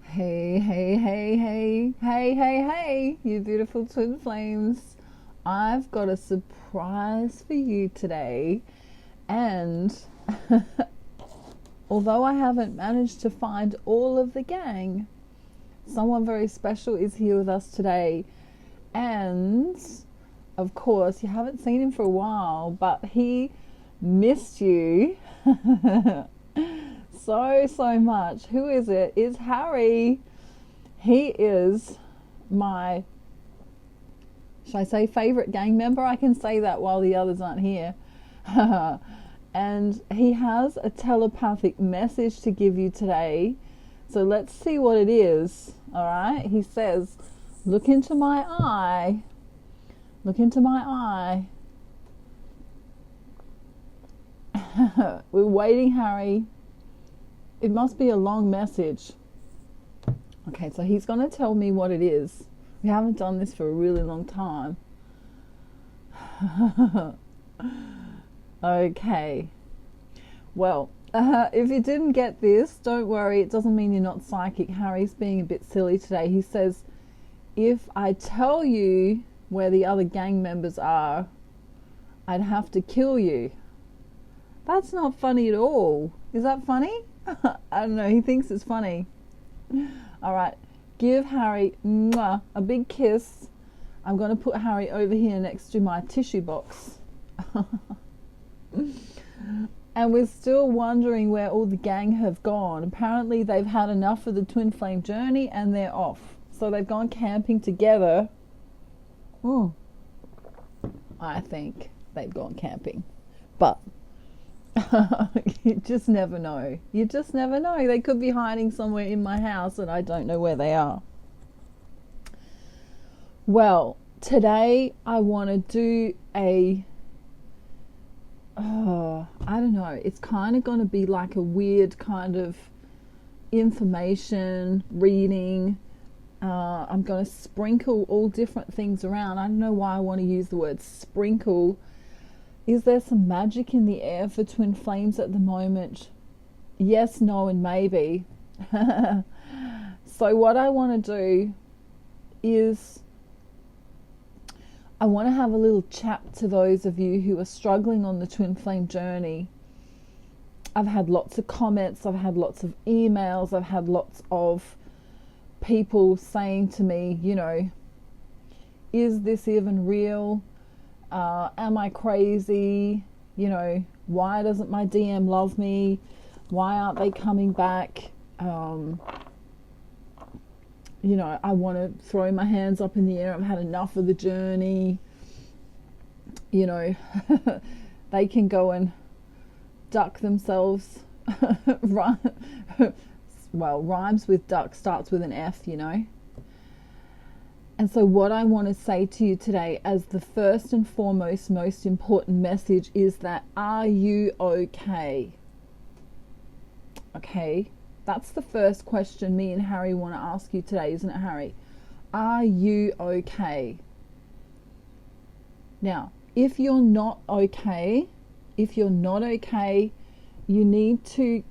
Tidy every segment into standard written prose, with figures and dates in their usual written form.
Hey, hey, hey, hey, hey, hey, hey, you beautiful twin flames. I've got a surprise for you today. And although I haven't managed to find all of the gang, someone very special is here with us today. And of course, you haven't seen him for a while, but he missed you so much. Who is it? It's Harry. He is my, should I say, favorite gang member? I can say that while the others aren't here. And he has a telepathic message to give you today. So let's see what it is. All right. He says, look into my eye. Look into my eye. We're waiting, Harry. It must be a long message. Okay, so he's going to tell me what it is. We haven't done this for a really long time. Okay. Well, if you didn't get this, don't worry. It doesn't mean you're not psychic. Harry's being a bit silly today. He says, if I tell you where the other gang members are, I'd have to kill you. That's not funny at all. Is that funny? I don't know. He thinks it's funny. All right. Give Harry a big kiss. I'm going to put Harry over here next to my tissue box. And we're still wondering where all the gang have gone. Apparently they've had enough of the twin flame journey and they're off. So they've gone camping together. I think they've gone camping. But you just never know. You just never know. They could be hiding somewhere in my house and I don't know where they are. Well, today I want to do I don't know. It's kind of going to be like a weird kind of information reading. I'm going to sprinkle all different things around. I don't know why I want to use the word sprinkle. Is there some magic in the air for twin flames at the moment? Yes, no, and maybe. So what I want to do is I want to have a little chat to those of you who are struggling on the twin flame journey. I've had lots of comments, I've had lots of emails, I've had lots of people saying to me, you know, is this even real? Am I crazy? You know, why doesn't my DM love me? Why aren't they coming back? You know, I want to throw my hands up in the air. I've had enough of the journey. You know, they can go and duck themselves. Well, rhymes with duck, starts with an F, you know. And so what I want to say to you today as the first and foremost, most important message is that, are you okay? Okay? That's the first question me and Harry want to ask you today, isn't it, Harry? Are you okay? Now, if you're not okay, you need to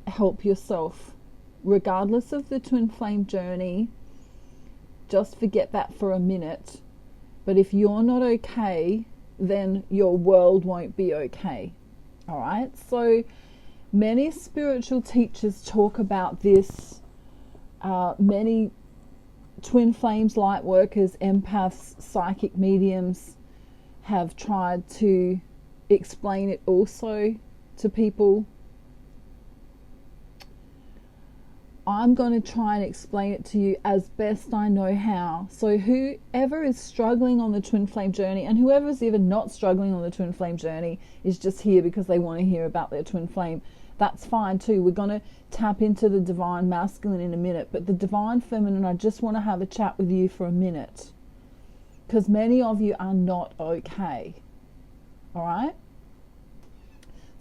help yourself. Regardless of the twin flame journey, just forget that for a minute. But if you're not okay, then your world won't be okay. All right? So many spiritual teachers talk about this. Many twin flames, light workers, empaths, psychic mediums have tried to explain it also to people. I'm going to try and explain it to you as best I know how. So whoever is struggling on the twin flame journey, and whoever's even not struggling on the twin flame journey is just here because they want to hear about their twin flame, that's fine too. We're going to tap into the divine masculine in a minute, but the divine feminine, I just want to have a chat with you for a minute because many of you are not okay. All right?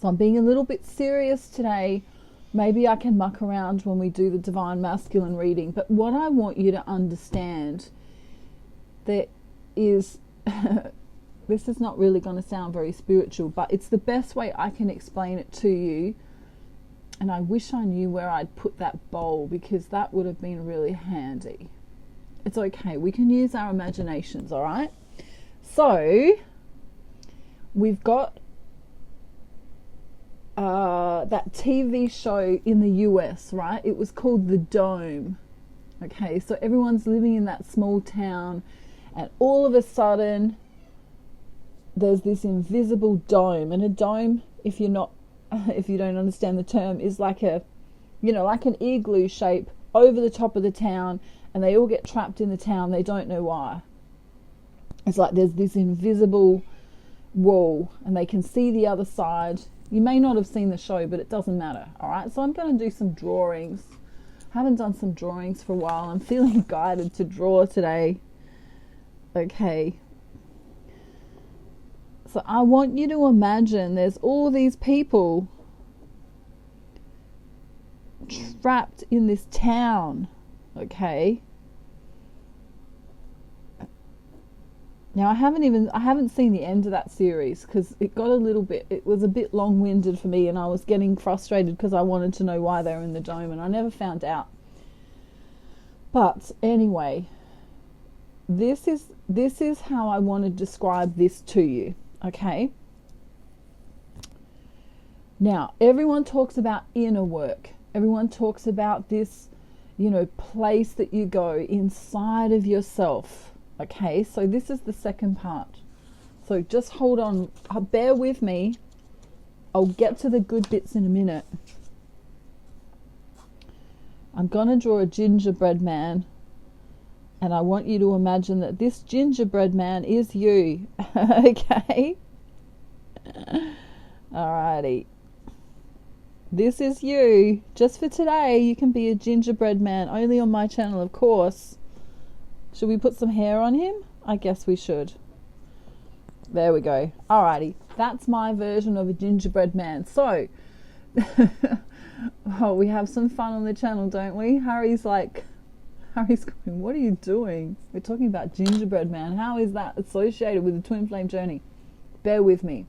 So I'm being a little bit serious today. Maybe I can muck around when we do the divine masculine reading, but what I want you to understand that is this is not really going to sound very spiritual, but it's the best way I can explain it to you. And I wish I knew where I'd put that bowl, because that would have been really handy. It's okay. We can use our imaginations, all right? So we've got that TV show in the US, right? It was called The Dome. Okay, so everyone's living in that small town, and all of a sudden there's this invisible dome. And a dome, if you don't understand the term, is like a, like an igloo shape over the top of the town, and they all get trapped in the town. They don't know why. It's like there's this invisible wall, and they can see the other side. You may not have seen the show, but it doesn't matter. All right, so I'm going to do some drawings. Haven't done some drawings for a while. I'm feeling guided to draw today. Okay. So I want you to imagine there's all these people trapped in this town. Okay. Now I haven't seen the end of that series, because it was a bit long-winded for me, and I was getting frustrated because I wanted to know why they were in the dome, and I never found out. But anyway, this is how I want to describe this to you, okay? Now, everyone talks about inner work. Everyone talks about this, place that you go inside of yourself. Okay, so this is the second part. So just hold on, bear with me. I'll get to the good bits in a minute. I'm going to draw a gingerbread man, and I want you to imagine that this gingerbread man is you. Okay? Alrighty. This is you. Just for today, you can be a gingerbread man, only on my channel, of course. Should we put some hair on him? I guess we should. There we go. Alrighty. That's my version of a gingerbread man. So, we have some fun on the channel, don't we? Harry's going, what are you doing? We're talking about gingerbread man. How is that associated with the twin flame journey? Bear with me.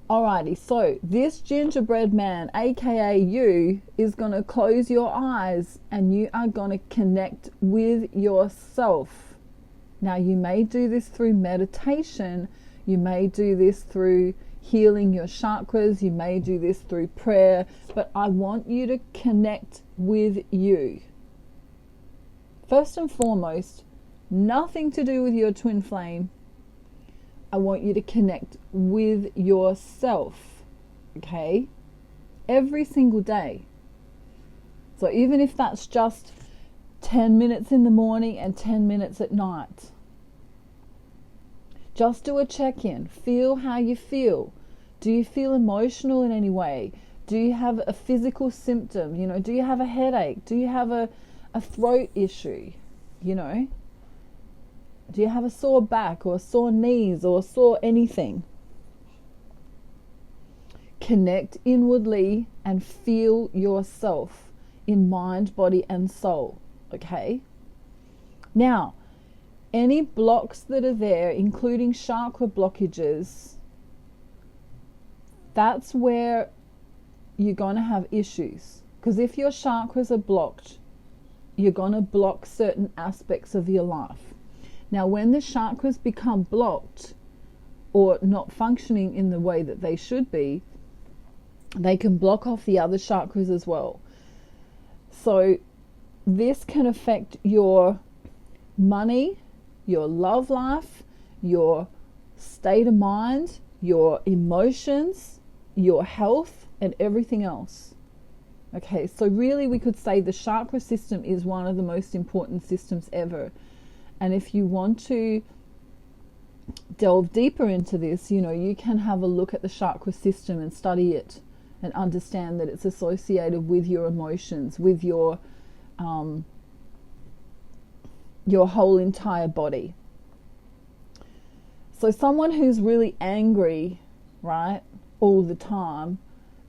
Alrighty, so this gingerbread man, aka you, is going to close your eyes, and you are going to connect with yourself. Now, you may do this through meditation, you may do this through healing your chakras, you may do this through prayer, but I want you to connect with you. First and foremost, nothing to do with your twin flame. I want you to connect with yourself, okay? Every single day. So even if that's just 10 minutes in the morning and 10 minutes at night, just do a check-in. Feel how you feel. Do you feel emotional in any way? Do you have a physical symptom? Do you have a headache? Do you have a throat issue? Do you have a sore back or sore knees or sore anything? Connect inwardly and feel yourself in mind, body, and soul. Okay? Now, any blocks that are there, including chakra blockages, that's where you're going to have issues. Because if your chakras are blocked, you're going to block certain aspects of your life. Now, when the chakras become blocked or not functioning in the way that they should be, they can block off the other chakras as well. So this can affect your money, your love life, your state of mind, your emotions, your health, and everything else. Okay, so really we could say the chakra system is one of the most important systems ever. And if you want to delve deeper into this, you can have a look at the chakra system and study it and understand that it's associated with your emotions, with your whole entire body. So someone who's really angry, right, all the time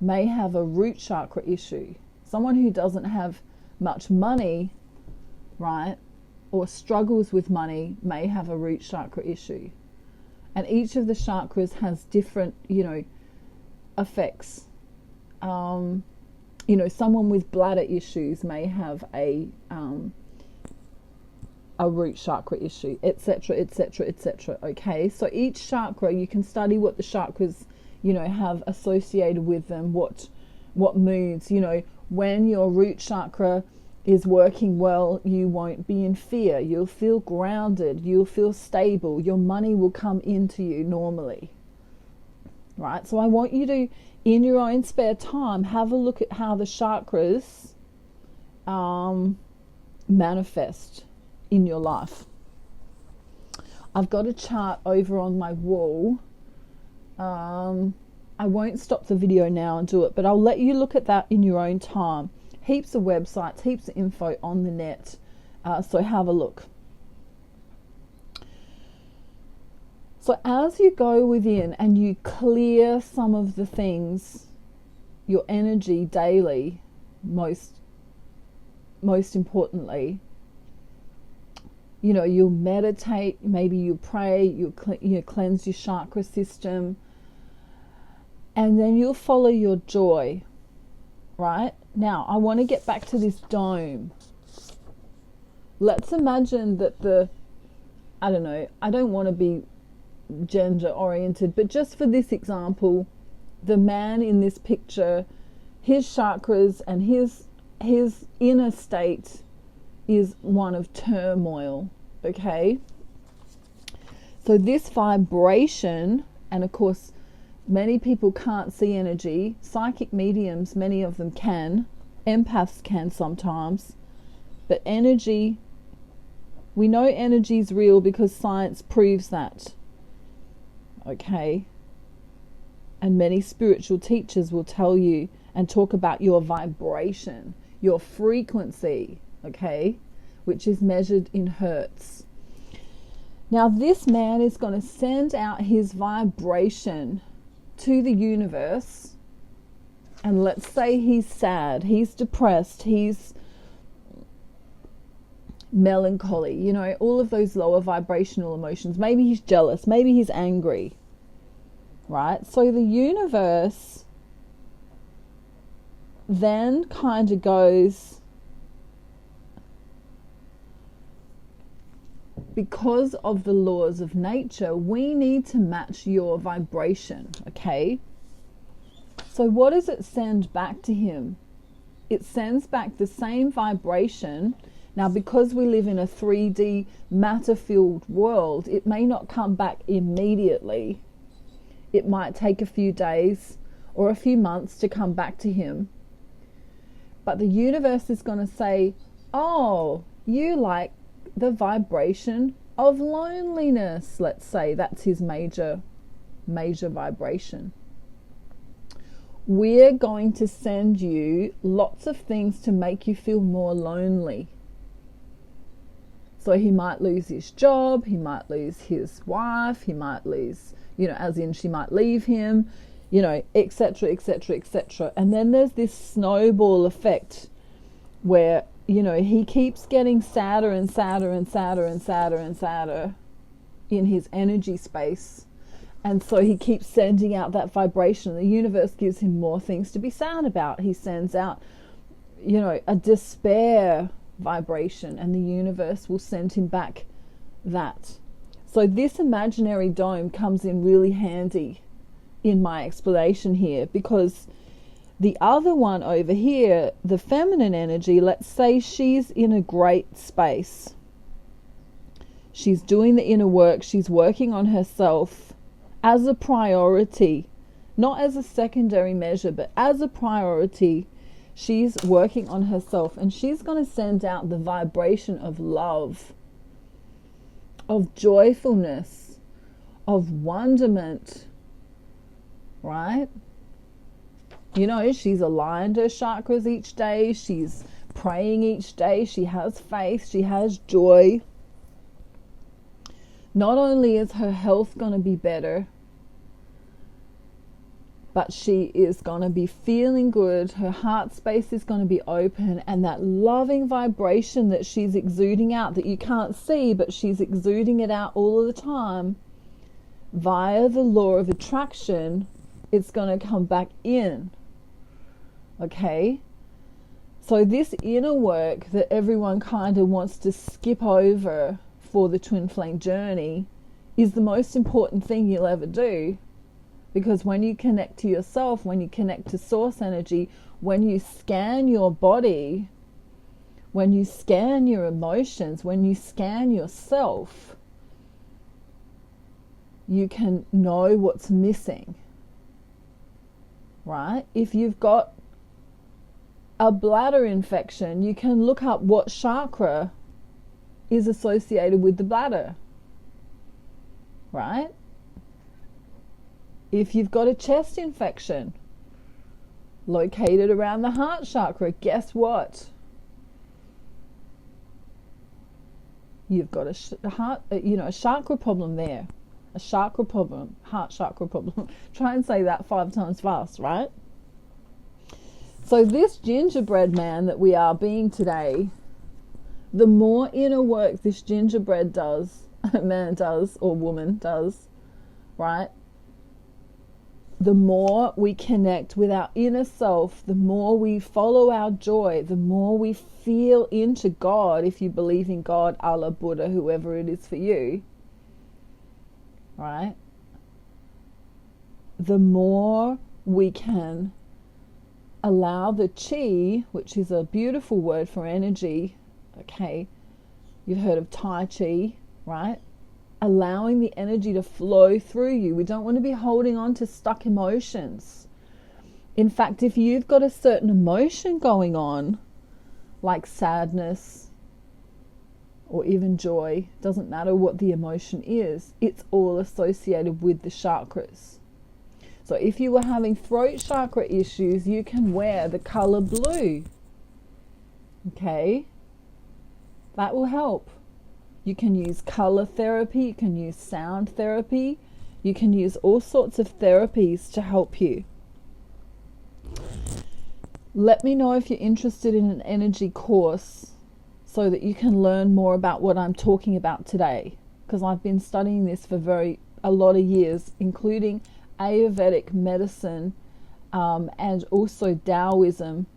may have a root chakra issue. Someone who doesn't have much money, right, or struggles with money may have a root chakra issue. And each of the chakras has different, effects Someone with bladder issues may have a root chakra issue, etc., etc., etc. Okay, so each chakra, you can study what the chakras, have associated with them, what moods, when your root chakra is working well, you won't be in fear, you'll feel grounded, you'll feel stable, your money will come into you normally, right? So I want you to, in your own spare time, have a look at how the chakras manifest in your life. I've got a chart over on my wall. I won't stop the video now and do it, but I'll let you look at that in your own time. Heaps of websites, heaps of info on the net, so have a look. So as you go within and you clear some of the things, your energy daily, most importantly, you'll meditate, maybe you pray, you cleanse your chakra system, and then you'll follow your joy, right? Now, I want to get back to this dome. Let's imagine that I don't want to be gender oriented, but just for this example, the man in this picture, his chakras and his inner state is one of turmoil, okay? So this vibration, and of course many people can't see energy, psychic mediums, many of them can, empaths can sometimes, but energy, we know energy is real because science proves that, okay? And many spiritual teachers will tell you and talk about your vibration, your frequency, okay, which is measured in hertz. Now this man is going to send out his vibration to the universe, and let's say he's sad, he's depressed, he's melancholy, all of those lower vibrational emotions. Maybe he's jealous, maybe he's angry, right? So the universe then kind of goes, because of the laws of nature, we need to match your vibration, okay? So what does it send back to him? It sends back the same vibration. Now, because we live in a 3D matter-filled world, it may not come back immediately. It might take a few days or a few months to come back to him. But the universe is going to say, oh, you like the vibration of loneliness, let's say. That's his major vibration. We're going to send you lots of things to make you feel more lonely. So he might lose his job, he might lose his wife, he might lose, as in she might leave him, etc., etc., etc. And then there's this snowball effect where, he keeps getting sadder and sadder and sadder and sadder and sadder in his energy space. And so he keeps sending out that vibration. The universe gives him more things to be sad about. He sends out, a despair vibration, and the universe will send him back that. So this imaginary dome comes in really handy in my explanation here, because the other one over here, the feminine energy, let's say she's in a great space. She's doing the inner work. She's working on herself as a priority, not as a secondary measure, but as a priority. She's working on herself, and she's going to send out the vibration of love, of joyfulness, of wonderment, right? She's aligned her chakras each day. She's praying each day. She has faith. She has joy. Not only is her health going to be better, but she is going to be feeling good. Her heart space is going to be open, and that loving vibration that she's exuding out, that you can't see, but she's exuding it out all of the time, via the law of attraction, it's going to come back in. Okay? So this inner work that everyone kind of wants to skip over for the twin flame journey is the most important thing you'll ever do. Because when you connect to yourself, when you connect to source energy, when you scan your body, when you scan your emotions, when you scan yourself, you can know what's missing, right? If you've got a bladder infection, you can look up what chakra is associated with the bladder, right? If you've got a chest infection located around the heart chakra, guess what? You've got a chakra problem there. A chakra problem, heart chakra problem. Try and say that 5 times fast, right? So this gingerbread man that we are being today, the more inner work this gingerbread man does, or woman does, right? The more we connect with our inner self, the more we follow our joy, the more we feel into God, if you believe in God, Allah, Buddha, whoever it is for you, right? The more we can allow the chi, which is a beautiful word for energy, okay? You've heard of Tai Chi, right? Allowing the energy to flow through you. We don't want to be holding on to stuck emotions. In fact, if you've got a certain emotion going on, like sadness or even joy, doesn't matter what the emotion is, it's all associated with the chakras. So if you were having throat chakra issues, you can wear the color blue. Okay? That will help. You can use color therapy, you can use sound therapy, you can use all sorts of therapies to help you. Let me know if you're interested in an energy course so that you can learn more about what I'm talking about today, because I've been studying this for a lot of years, including Ayurvedic medicine and also Taoism,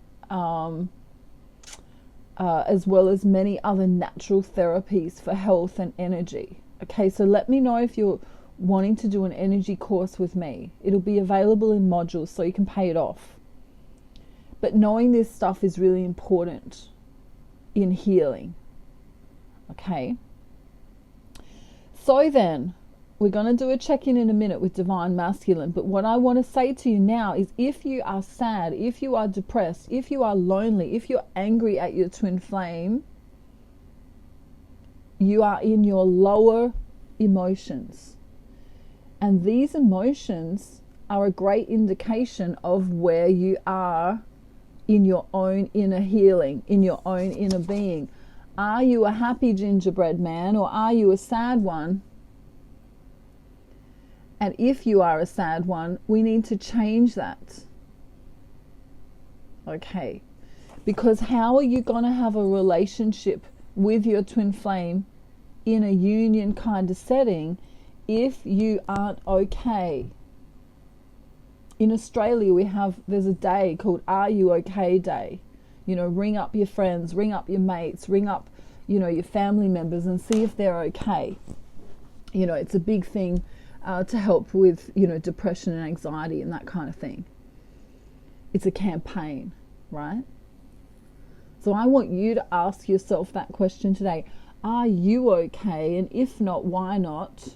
as well as many other natural therapies for health and energy. Okay, so let me know if you're wanting to do an energy course with me. It'll be available in modules so you can pay it off. But knowing this stuff is really important in healing. Okay. So then, we're going to do a check-in in a minute with Divine Masculine, but what I want to say to you now is, if you are sad, if you are depressed, if you are lonely, if you're angry at your twin flame, you are in your lower emotions. And these emotions are a great indication of where you are in your own inner healing, in your own inner being. Are you a happy gingerbread man, or are you a sad one? And if you are a sad one, we need to change that. Okay. Because how are you going to have a relationship with your twin flame in a union kind of setting if you aren't okay? In Australia, there's a day called Are You Okay Day. You know, ring up your friends, ring up your mates, ring up, your family members and see if they're okay. It's a big thing to help with, depression and anxiety and that kind of thing. It's a campaign, right? So I want you to ask yourself that question today. Are you okay? And if not, why not?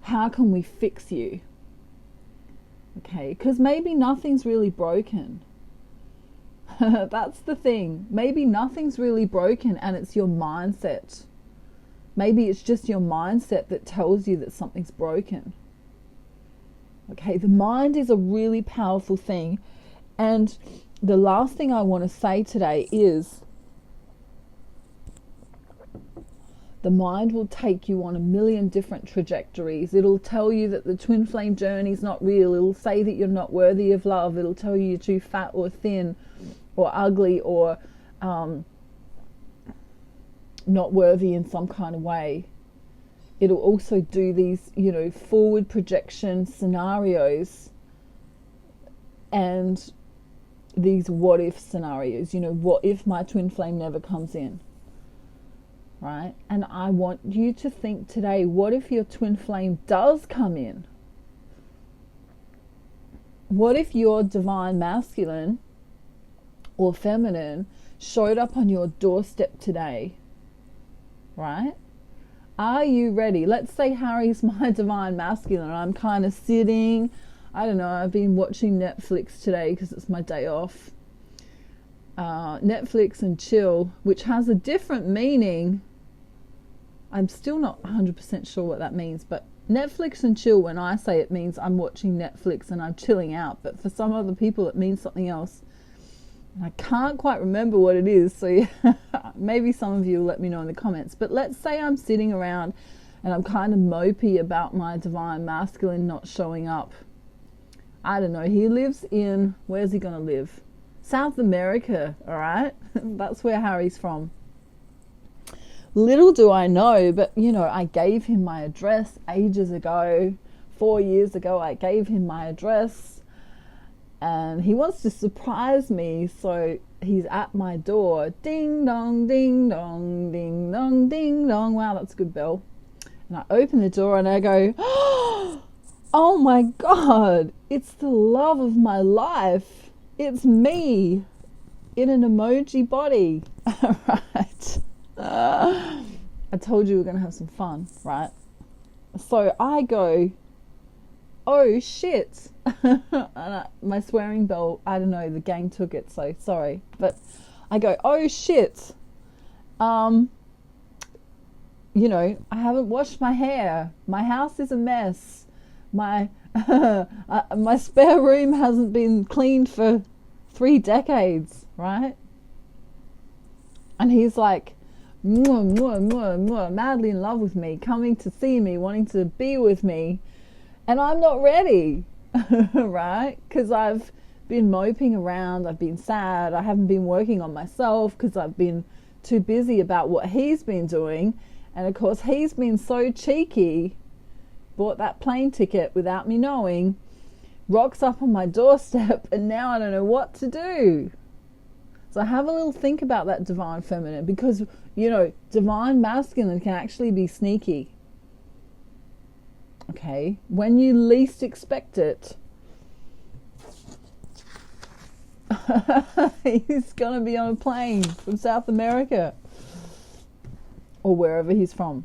How can we fix you? Okay, because maybe nothing's really broken. That's the thing. Maybe nothing's really broken and it's your mindset. Maybe it's just your mindset that tells you that something's broken. Okay, the mind is a really powerful thing. And the last thing I want to say today is, the mind will take you on a million different trajectories. It'll tell you that the twin flame journey is not real. It'll say that you're not worthy of love. It'll tell you you're too fat or thin or ugly or not worthy in some kind of way. It'll also do these, forward projection scenarios, and these what if scenarios. You know, what if my twin flame never comes in? Right? And I want you to think today, what if your twin flame does come in? What if your divine masculine or feminine showed up on your doorstep today? Right? Are you ready? Let's say Harry's my divine masculine. I'm kind of sitting, I don't know, I've been watching Netflix today because it's my day off. Netflix and chill, which has a different meaning. I'm still not 100% sure what that means, but Netflix and chill, when I say it, means I'm watching Netflix and I'm chilling out, but for some other people it means something else. I can't quite remember what it is, so yeah, maybe some of you will let me know in the comments. But let's say I'm sitting around and I'm kind of mopey about my divine masculine not showing up. I don't know, he lives in, where's he going to live? South America, all right? That's where Harry's from. Little do I know, but you know, I gave him my address ages ago. 4 years ago, I gave him my address. And he wants to surprise me, so he's at my door. Ding dong, ding dong, ding dong, ding dong. Wow, that's a good bell. And I open the door and I go, oh my God, it's the love of my life. It's me in an emoji body. Right. I told you we're going to have some fun, right? So I go, oh shit. And my swearing bell, I don't know, the gang took it, so sorry. But I go, oh shit. You know, I haven't washed my hair. My house is a mess. My my spare room hasn't been cleaned for 3 decades, right? And he's like, mwah, mwah, mwah, mwah, madly in love with me, coming to see me, wanting to be with me. And I'm not ready, right? Because I've been moping around, I've been sad, I haven't been working on myself because I've been too busy about what he's been doing. And of course, he's been so cheeky, bought that plane ticket without me knowing, rocks up on my doorstep, and now I don't know what to do. So have a little think about that divine feminine, because, you know, divine masculine can actually be sneaky. Okay, when you least expect it, he's going to be on a plane from South America or wherever he's from.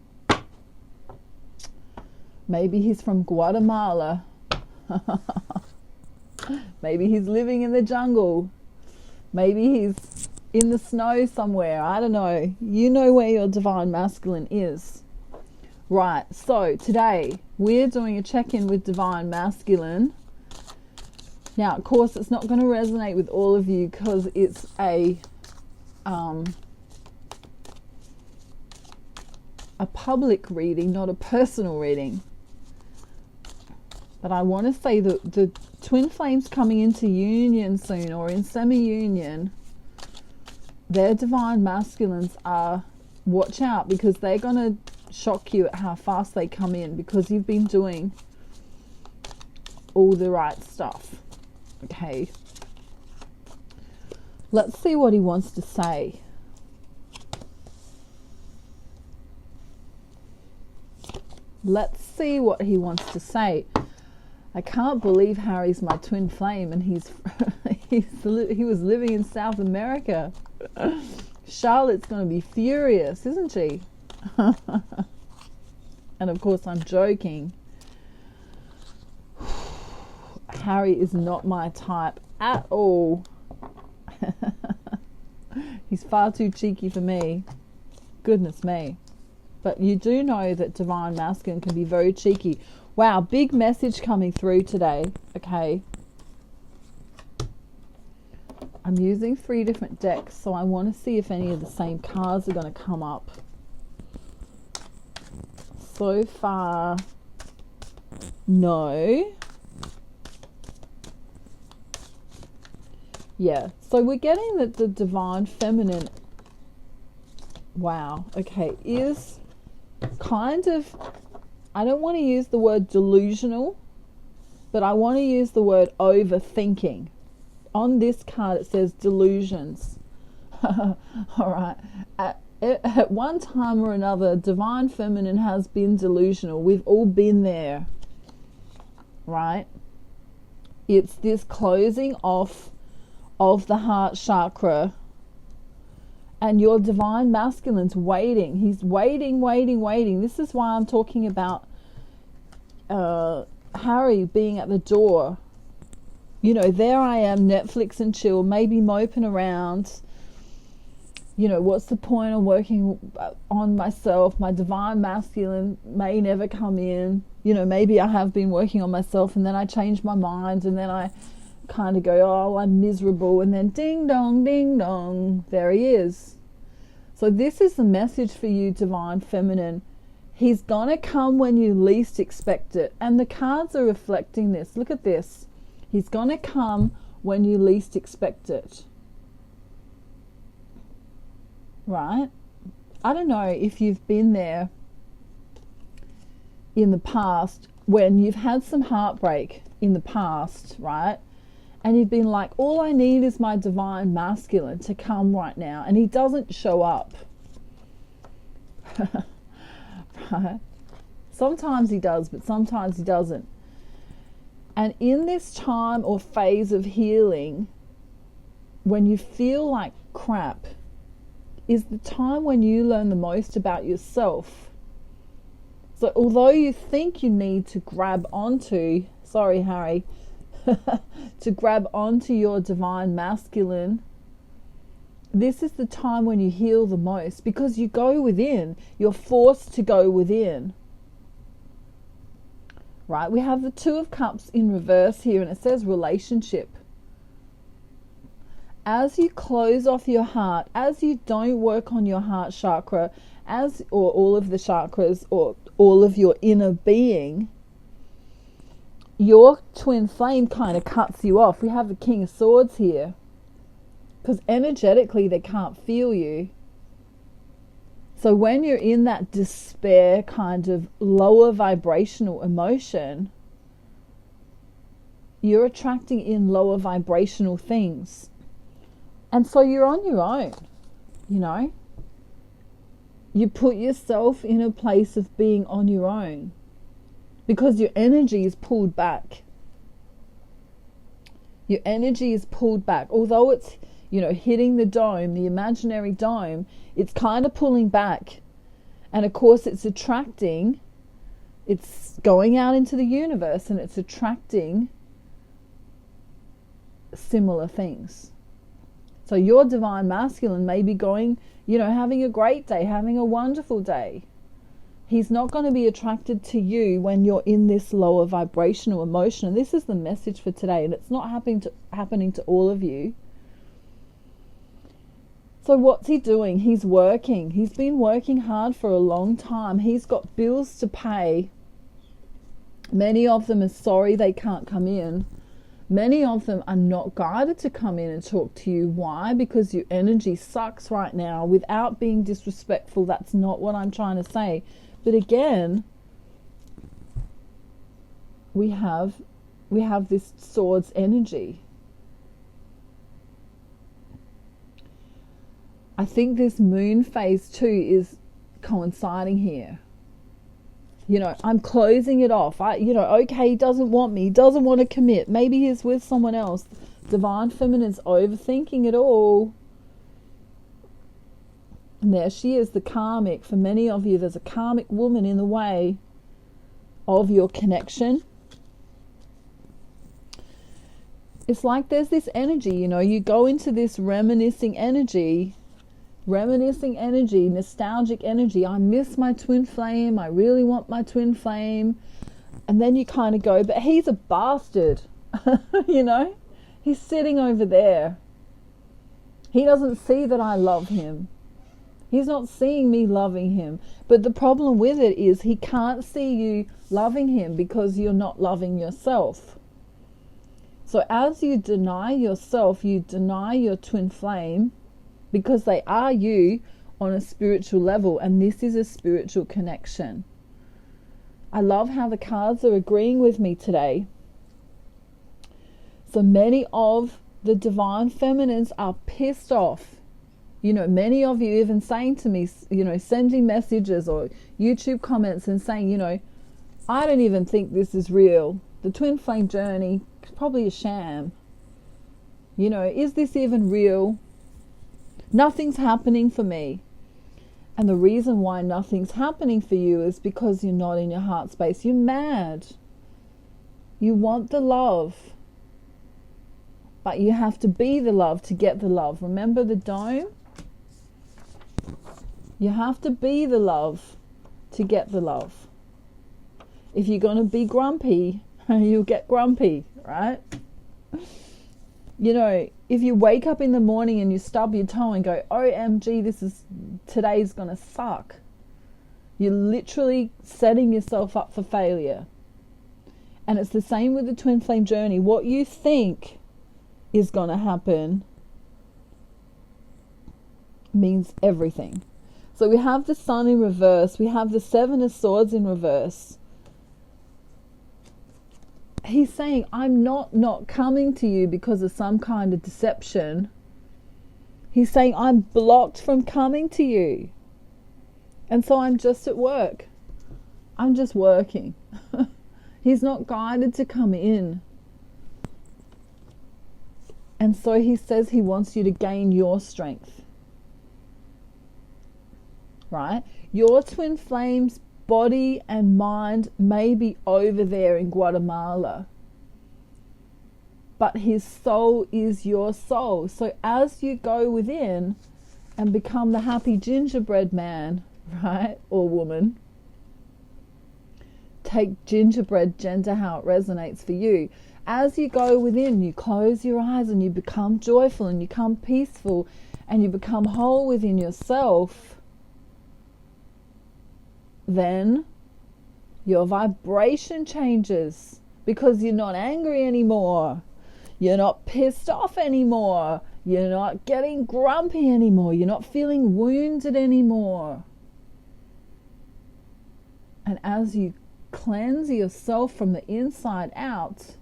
Maybe he's from Guatemala. Maybe he's living in the jungle. Maybe he's in the snow somewhere. I don't know. You know where your divine masculine is. Right, so today we're doing a check-in with divine masculine. Now, of course, it's not going to resonate with all of you because it's a public reading, not a personal reading. But I want to say that the twin flames coming into union soon, or in semi-union, their divine masculines are, watch out, because they're going to shock you at how fast they come in, because you've been doing all the right stuff. Okay, let's see what he wants to say. Let's see what he wants to say. I can't believe Harry's my twin flame and he was living in South America. Charlotte's going to be furious, isn't she? And of course I'm joking. Harry is not my type at all. He's far too cheeky for me. Goodness me. But you do know that divine masculine can be very cheeky. Wow, big message coming through today. Okay. I'm using 3 different decks, so I want to see if any of the same cards are going to come up. So far, no. Yeah, so we're getting that the divine feminine, wow, okay, is kind of, I don't want to use the word delusional, but I want to use the word overthinking. on this card it says delusions. All right. At one time or another, divine feminine has been delusional. We've all been there, right? It's this closing off of the heart chakra, and your divine masculine's waiting. He's waiting. This is why I'm talking about Harry being at the door. You know, there I am, Netflix and chill, maybe moping around. You know, what's the point of working on myself? My divine masculine may never come in. You know, maybe I have been working on myself and then I change my mind and then I kind of go, oh, I'm miserable. And then ding dong, there he is. So this is the message for you, divine feminine. He's going to come when you least expect it. And the cards are reflecting this. Look at this. He's going to come when you least expect it. Right? I don't know if you've been there in the past when you've had some heartbreak in the past, right? And you've been like, all I need is my divine masculine to come right now. And he doesn't show up. Right? Sometimes he does, but sometimes he doesn't. And in this time or phase of healing, when you feel like crap, is the time when you learn the most about yourself. So although you think you need to grab onto, sorry Harry, to grab onto your divine masculine, this is the time when you heal the most, because you go within. You're forced to go within. Right? We have the Two of Cups in reverse here, and it says relationship. As you close off your heart, as you don't work on your heart chakra, or all of the chakras, or all of your inner being, your twin flame kind of cuts you off. We have the King of Swords here, because energetically they can't feel you. So when you're in that despair kind of lower vibrational emotion, you're attracting in lower vibrational things. And so you're on your own, you know. You put yourself in a place of being on your own because your energy is pulled back. Your energy is pulled back. Although it's, you know, hitting the dome, the imaginary dome, it's kind of pulling back. And of course it's attracting, it's going out into the universe and it's attracting similar things. So your divine masculine may be going, you know, having a great day, having a wonderful day. He's not going to be attracted to you when you're in this lower vibrational emotion. And this is the message for today. And it's not happening to all of you. So what's he doing? He's working. He's been working hard for a long time. He's got bills to pay. Many of them are sorry they can't come in. Many of them are not guided to come in and talk to you. Why? Because your energy sucks right now. Without being disrespectful, that's not what I'm trying to say. But again, we have this Swords energy. I think this moon phase too is coinciding here. You know, I'm closing it off. Okay, he doesn't want me. He doesn't want to commit. Maybe he's with someone else. Divine Feminine's overthinking it all. And there she is, the karmic. For many of you, there's a karmic woman in the way of your connection. It's like there's this energy, you know, you go into this reminiscing energy, nostalgic energy. I miss my twin flame. I really want my twin flame. And then you kind of go, but he's a bastard. You know, he's sitting over there. He doesn't see that I love him. He's not seeing me loving him. But the problem with it is he can't see you loving him because you're not loving yourself. So as you deny yourself, you deny your twin flame, because they are you on a spiritual level, and this is a spiritual connection. I love how the cards are agreeing with me today. So many of the divine feminines are pissed off. You know, many of you even saying to me, you know, sending messages or YouTube comments and saying, you know, I don't even think this is real. The twin flame journey is probably a sham. You know, is this even real? Nothing's happening for me. And the reason why nothing's happening for you is because you're not in your heart space. You're mad. You want the love. But you have to be the love to get the love. Remember the dome? You have to be the love to get the love. If you're going to be grumpy, you'll get grumpy, right? You know, if you wake up in the morning and you stub your toe and go, OMG, today's going to suck. You're literally setting yourself up for failure. And it's the same with the twin flame journey. What you think is going to happen means everything. So we have the Sun in reverse. We have the Seven of Swords in reverse. He's saying, I'm not coming to you because of some kind of deception. He's saying, I'm blocked from coming to you. And so I'm just at work. I'm just working. He's not guided to come in. And so he says he wants you to gain your strength. Right? Your twin flame's body and mind may be over there in Guatemala, but his soul is your soul. So as you go within and become the happy gingerbread man, right, or woman, take gingerbread gender how it resonates for you. As you go within, you close your eyes and you become joyful and you become peaceful and you become whole within yourself. Then your vibration changes because you're not angry anymore. You're not pissed off anymore. You're not getting grumpy anymore. You're not feeling wounded anymore. And as you cleanse yourself from the inside out,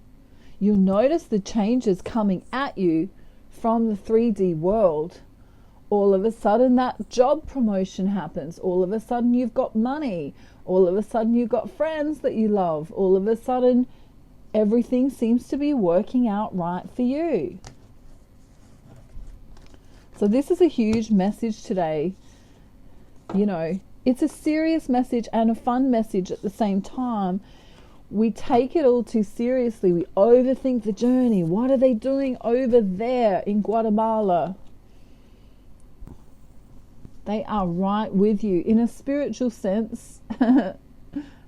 you'll notice the changes coming at you from the 3D world. All of a sudden that job promotion happens. All of a sudden you've got money. All of a sudden you've got friends that you love. All of a sudden everything seems to be working out right for you. So this is a huge message today. You know, it's a serious message and a fun message at the same time. We take it all too seriously. We overthink the journey. What are they doing over there in Guatemala? They are right with you in a spiritual sense,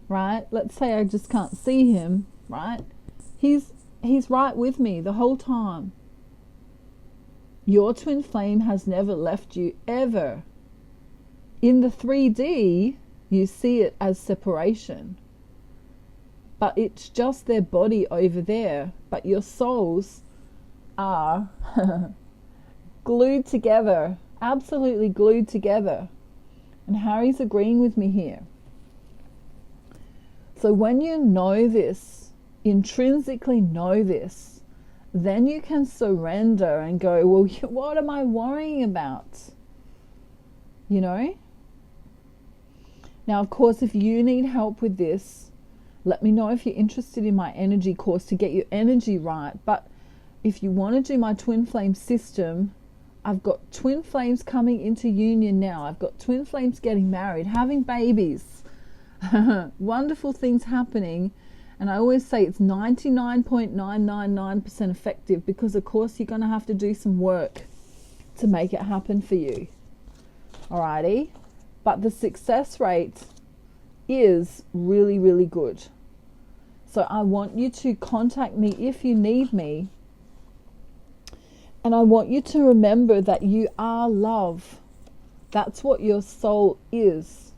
right? Let's say I just can't see him, right? He's right with me the whole time. Your twin flame has never left you ever. In the 3D, you see it as separation. But it's just their body over there. But your souls are glued together. Absolutely glued together. And Harry's agreeing with me here. So when you know this, intrinsically know this, then you can surrender and go, well, what am I worrying about? You know? Now, of course, if you need help with this, let me know if you're interested in my energy course to get your energy right. But if you want to do my twin flame system, I've got twin flames coming into union now. I've got twin flames getting married, having babies. Wonderful things happening. And I always say it's 99.999% effective because, of course, you're going to have to do some work to make it happen for you. Alrighty? But the success rate is really, really good. So I want you to contact me if you need me. And I want you to remember that you are love. That's what your soul is.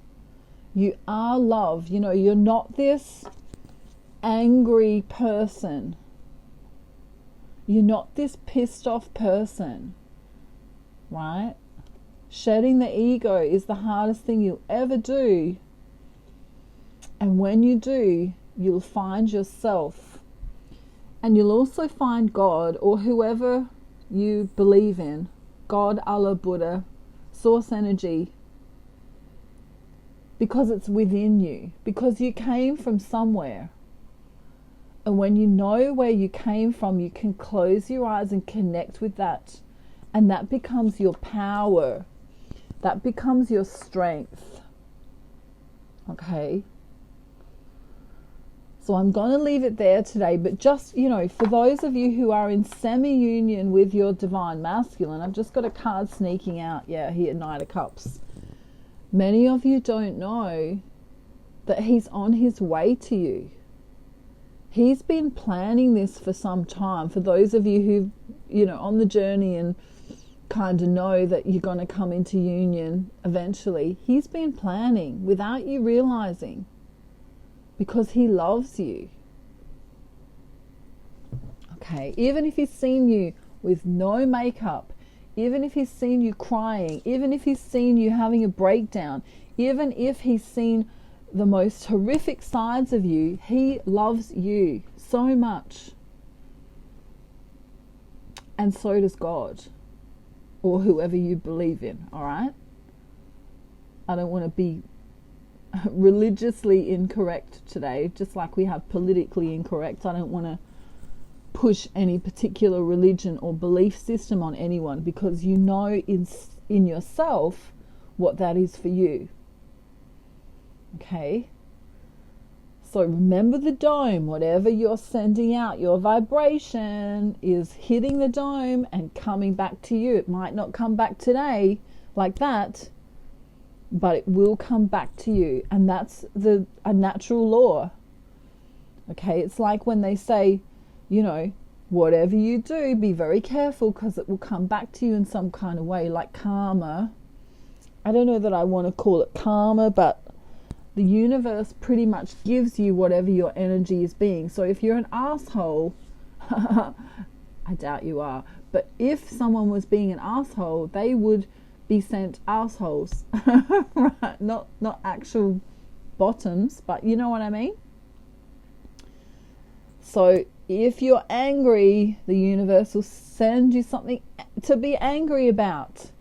You are love. You know, you're not this angry person. You're not this pissed off person. Right? Shedding the ego is the hardest thing you'll ever do. And when you do, you'll find yourself. And you'll also find God or whoever you believe in, God, Allah, Buddha, source energy, because it's within you, because you came from somewhere. And when you know where you came from, you can close your eyes and connect with that. And that becomes your power. That becomes your strength. Okay? So I'm going to leave it there today. But just, for those of you who are in semi-union with your divine masculine, I've just got a card sneaking out. Yeah, here, Knight of Cups. Many of you don't know that he's on his way to you. He's been planning this for some time. For those of you who, on the journey and kind of know that you're going to come into union eventually, he's been planning without you realizing, because he loves you. Okay, even if he's seen you with no makeup, even if he's seen you crying, even if he's seen you having a breakdown, even if he's seen the most horrific sides of you, he loves you so much. And so does God, or whoever you believe in, all right? I don't want to be religiously incorrect today, just like we have politically incorrect. I don't want to push any particular religion or belief system on anyone, because you know in yourself what that is for you. Okay? So remember the dome. Whatever you're sending out, your vibration is hitting the dome and coming back to you. It might not come back today like that, but it will come back to you. And that's a natural law. Okay? It's like when they say, whatever you do, be very careful, because it will come back to you in some kind of way, like karma. I don't know that I want to call it karma, but the universe pretty much gives you whatever your energy is being. So if you're an asshole, I doubt you are, but if someone was being an asshole, they would be sent assholes. Right? Not actual bottoms, but you know what I mean? So if you're angry, the universe will send you something to be angry about.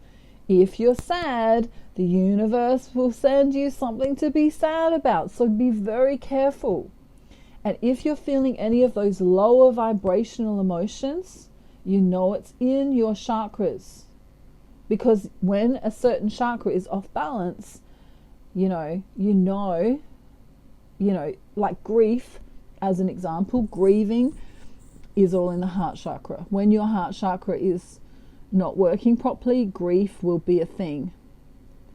If you're sad, the universe will send you something to be sad about. So be very careful. And if you're feeling any of those lower vibrational emotions, you know it's in your chakras. Because when a certain chakra is off balance, like grief, as an example, grieving is all in the heart chakra. When your heart chakra is not working properly, grief will be a thing.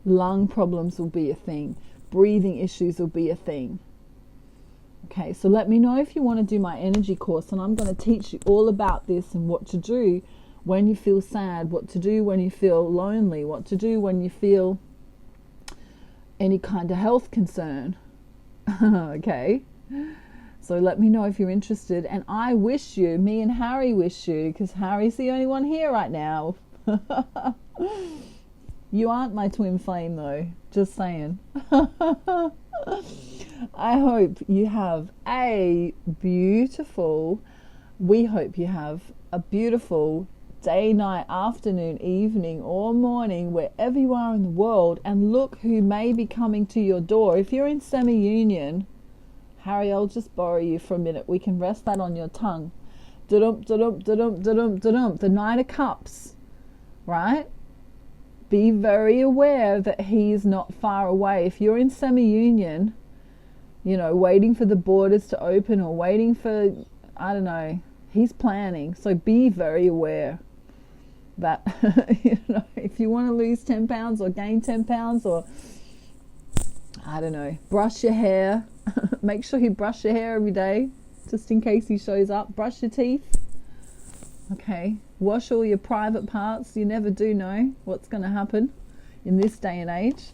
Lung problems will be a thing. Breathing issues will be a thing. Okay, so let me know if you want to do my energy course, and I'm going to teach you all about this and what to do when you feel sad, what to do when you feel lonely, what to do when you feel any kind of health concern. Okay? So let me know if you're interested. And I wish you, me and Harry wish you, because Harry's the only one here right now. You aren't my twin flame though, just saying. I hope you have we hope you have a beautiful day, night, afternoon, evening, or morning, wherever you are in the world. And look who may be coming to your door. If you're in semi-union, Harry, I'll just borrow you for a minute. We can rest that on your tongue. Da-dum, da-dum, da-dum, da-dum, da-dum. The Knight of Cups, right? Be very aware that he's not far away. If you're in semi-union, waiting for the borders to open or waiting for, I don't know, he's planning. So be very aware that, if you want to lose 10 pounds or gain 10 pounds or, I don't know, brush your hair. Make sure you brush your hair every day, just in case he shows up. Brush your teeth. Okay. Wash all your private parts. You never do know what's going to happen in this day and age.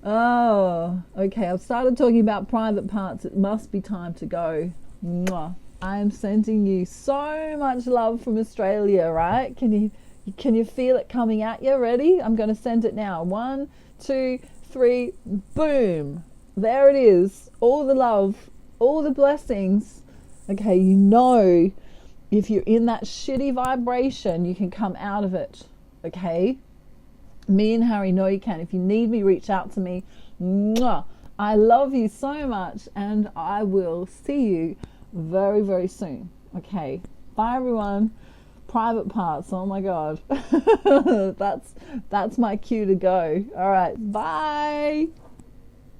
Oh, okay. I've started talking about private parts. It must be time to go. Mwah. I am sending you so much love from Australia, right? Can you feel it coming at you? Ready? I'm going to send it now. 1, 2, 3, boom. There it is. All the love, all the blessings. Okay, if you're in that shitty vibration, you can come out of it. Okay? Me and Harry know you can. If you need me, reach out to me. Mwah! I love you so much, and I will see you very, very soon. Okay? Bye, everyone. Private parts. Oh my God. That's my cue to go. All right. Bye.